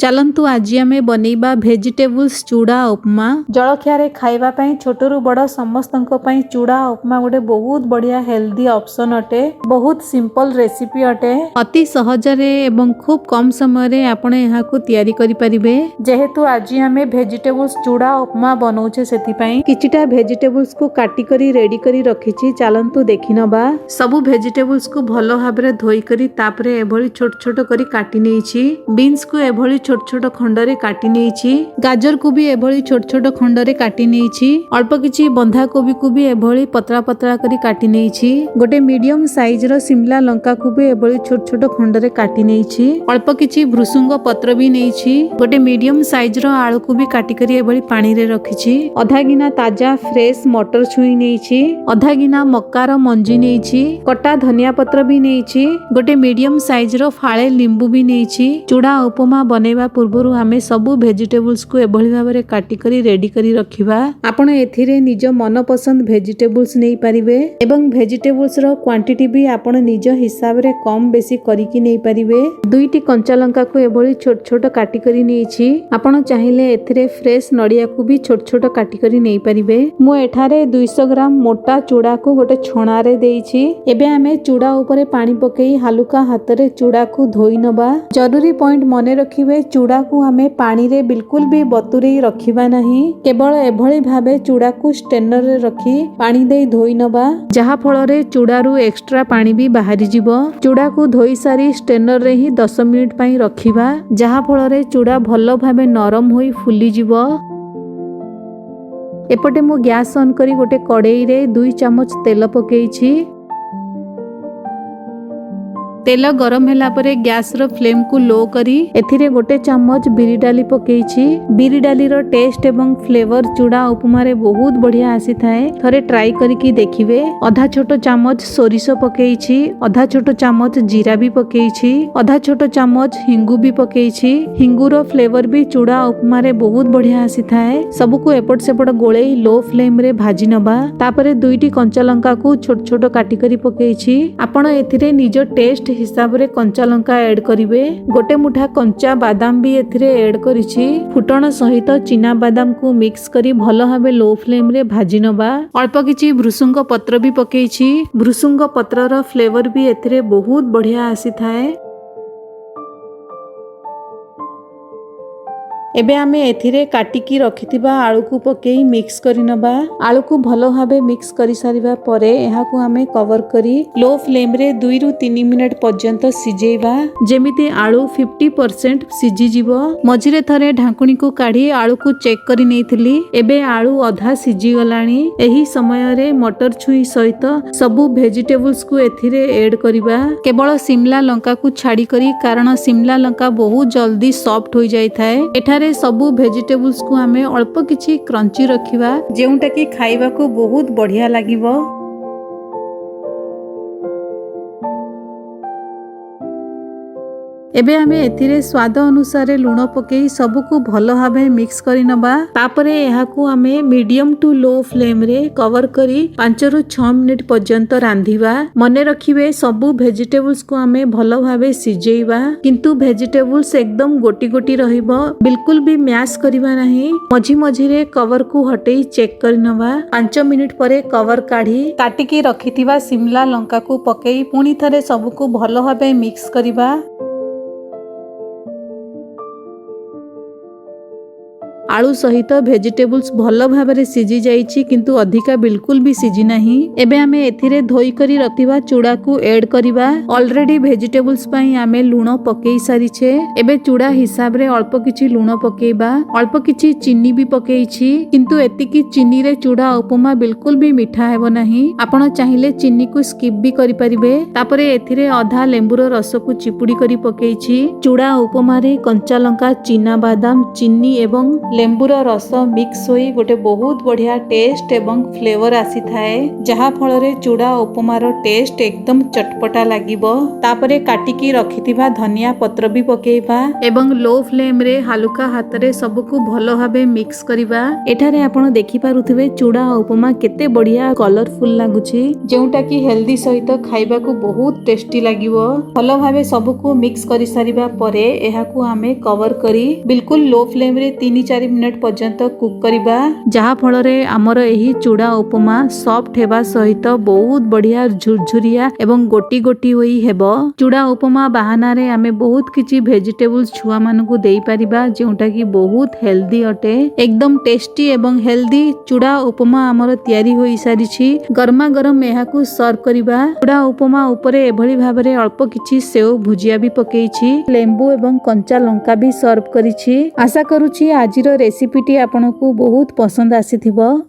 चलंतु आज आमे बनेइबा भेजिटेबल्स चूड़ा उपमा। जलखिया रे खाइबा पई छोटरू बड़ समस्तंक पई चूड़ा उपमा गोटे बहुत बढ़िया हेल्दी ऑप्शन अटे। बहुत सिंपल रेसिपी अटे। अति सहज रे एवं खूब कम समय रे आपण एहा को तयारी करि परिबे। जेहेतु आज आमे भेजिटेबल्स चूड़ा उपमा बनौछे सेति पई किछिटा भेजिटेबल्स को काटी करी रेडी करी रखिछि। चलंतु देखिनबा। सब भेजिटेबल्स को भलो भाबरे धोई करी तापरे एभली छोट छोट करी काटी नेछि। बीन्स को एभली छोट छोट खंडरे काटी नेछि। गाजर को भी एभली छोट छोट खंडरे काटी नेछि। अल्प किछि बंधा कोबी को भी एभली पतला पतला करी काटी नेछि। गोटे मीडियम साइज रो शिमला लंका को भी एभली छोट छोट खंडरे काटी नेछि। अल्प किछि भृसुंग पत्र भी नेछि। गोटे मीडियम साइज रो आलू को भी काटी करी एभली पानी रे रखिछि। आधा गिना ताजा फ्रेश मटर छुई नेछि। आधा गिना मक्का रो मंजी नेछि। कटा धनिया पत्र भी नेछि। गोटे मीडियम साइज रो फाळे लिंबू भी नेछि। चूड़ा उपमा बनेबा पूर्वरु आमे सबु भेजिटेबल्स को एभली भाबरे काटी करी रेडी करी रखिबा। आपण एथिरे निज मन पसंद भेजिटेबल्स नै परिबे एवं भेजिटेबल्स रो क्वांटिटी भी आपण निज हिसाब रे कम बेसी करी कि नै परिबे। दुईटी कंचा लंका को एभली छोट छोट काटी करी नेछि। आपण चाहिले एथिरे फ्रेश नडिया को भी छोट छोट काटी करी नै परिबे। मु एठारे 200 ग्राम मोटा चूड़ा को गोटे छणा रे देइछि। एबे आमे चूड़ा ऊपर पानी पकेई हालुका हाथ रे चूड़ा को धोई नबा। जरूरी पॉइंट मने रखिबे चूड़ा को आमे पानी रे बिल्कुल भी बतुरेई रखिबा नहीं। केवल एभली भाबे चूड़ा को स्टेनर रे रखी पानी दे धोई नबा। जहा फल रे चूड़ा रु एक्स्ट्रा पानी भी बाहरी जिवो। चूड़ा को धोई सारी स्टेनर रे ही 10 मिनिट पई रखिबा। जहा फल रे चूड़ा भलो भाबे नरम होई फुली जिवो। एपटे मु गैस ऑन करी गोटे कड़ाई रे 2 चम्मच तेल पकेइछि। तेल गरम होला परे गैस रो फ्लेम को लो करी एथिरे गोटे चम्मच बिरी डाली पकेइछि। बिरी डाली रो टेस्ट एवं फ्लेवर चूड़ा उपमा रे बहुत बढ़िया आसी थाए। थरे ट्राई करी कि देखिबे। आधा छोटो चम्मच सोरिषो पकेइछि। आधा छोटो चम्मच जीरा भी पकेइछि। आधा छोटो चम्मच हिंगू भी पकेइछि। हिंगू रो फ्लेवर भी चूड़ा उपमा रे बहुत बढ़िया आसी थाए। सब को एपट सेपट गोळेई लो फ्लेम रे भाजी नबा। तापरे दुईटी कंचा लंका को छोट छोट काटी करी पकेइछि। आपण एथिरे निज टेस्ट हिसाब रे कंचा लंका ऐड करिवे। गोटे मुठा कंचा बादाम भी एथिरे ऐड करिछि। फुटण सहित चिना बादाम को मिक्स करी भलो भाबे लो फ्लेम रे भाजी नबा। अल्प किछि भृसुंग पत्र भी पकेइछि। भृसुंग पत्र रो फ्लेवर भी एथिरे बहुत बढ़िया आसी थाए। एबे आमे एथिरे काटिकी रखिथिबा आलू को पकेई मिक्स करि नबा। आलू को भलो भाबे मिक्स करि सारिबा परे एहा को आमे कवर करी लो फ्लेम रे 2 रु 3 मिनिट पर्यंत सिजेइबा। जेमिति आलू 50% सिजी जिवो। मझिरे थरे ढाकुणी को काढी आलू को चेक करि नेथिली। एबे आलू आधा सिजी गलानी। एही समय रे मटर छुई सहित सबु भेजिटेबल्स को एथिरे ऐड करिबा। केवल शिमला लंका को छाडी करी कारण शिमला लंका बहुत जल्दी सॉफ्ट हो जाय थाए। एठा सबु भेजिटेबल्स को आमे अल्प किछि क्रंची रखिबा जेउटा कि खाइबा को बहुत बढ़िया लागिबो। एबे आमे एथिरे स्वाद अनुसार लूण पकेई सबु को भलो भाबे मिक्स करि नबा। तापरे एहा को आमे मीडियम टू लो फ्लेम रे कवर करी 5 रु 6 मिनिट पर्यंत रांधिबा। मने रखिबे सबु भेजिटेबल्स को आमे भलो भाबे सिजेइबा किंतु भेजिटेबल्स एकदम गोटी गोटी रहिबो। बिल्कुल भी मैश करिबा नहीं। मझी मझी रे कवर को हटेई चेक करि नबा। 5 मिनिट परे कवर काढी काटिकी रखिथिबा शिमला लंका को पकेई पुनी थरे सबु को भलो भाबे मिक्स करिबा। आलू सहित भेजिटेबल्स भलो भाबरे सिजी जाइछि किंतु अधिका बिल्कुल भी सिजी नाही। एबे आमे एथिरे धोई करी रखिबा चूड़ा को ऐड करिबा। ऑलरेडी भेजिटेबल्स पई आमे लूण पकेई सारिछे। एबे चूड़ा हिसाब रे अल्प किछि लूण पकेइबा। अल्प किछि चीनी भी पकेइछि किंतु एतिकी चीनी रे चूड़ा उपमा बिल्कुल भी मिठा हेबो नाही। आपण चाहिले चीनी को स्किप भी करि परिबे। तापरे एथिरे आधा लेंबुर रस को चिपुडी करी पकेइछि। चूड़ा उपमा रे कंचा लंका चिना बादाम चीनी एवं लेंबूर रस मिक्स होई गोटे बहुत बढ़िया टेस्ट एवं फ्लेवर आसी थाए जहा फल रे चूड़ा उपमार टेस्ट एकदम चटपटा लागिबो। तापरे काटिकी रखिथिबा धनिया पत्र भी पकेइबा एवं लो फ्लेम रे हालुका हाथ रे सबको भलो भाबे मिक्स करिबा। एठारे आपण देखि पारुथिबे चूड़ा उपमा केते बढ़िया कलरफुल लागुछि जेउटा कि हेल्दी सहित खाइबा को बहुत टेस्टी लागिबो। भलो भाबे सबको मिक्स करि सारिबा परे एहाकू आमे कवर करी बिल्कुल लो फ्लेम रे 3-4 मिनट पर्यंत कुक करिबा जहा फल रे हमर एही चूड़ा उपमा सॉफ्ट हेबा सहित बहुत बढ़िया झुरझुरिया एवं गोटी गोटी होई हेबो। चूड़ा उपमा बहाना रे आमे बहुत किछि वेजिटेबल्स छुआ मानकू देई परिबा जेउटा कि बहुत हेल्दी अटे। एकदम टेस्टी एवं हेल्दी चूड़ा उपमा हमर तयारी होई सारिछि। गरमा गरम एहाकू सर्व करिबा। चूड़ा उपमा उपरे एभली भाबरे अल्प किछि सेव भुजिया भी पकेइछि लेंबू एवं कंचा लंका भी सर्व करिछि। आशा करूछि आजिर रेसिपीटी आपनकू बहुत पसंद आसीथिबो।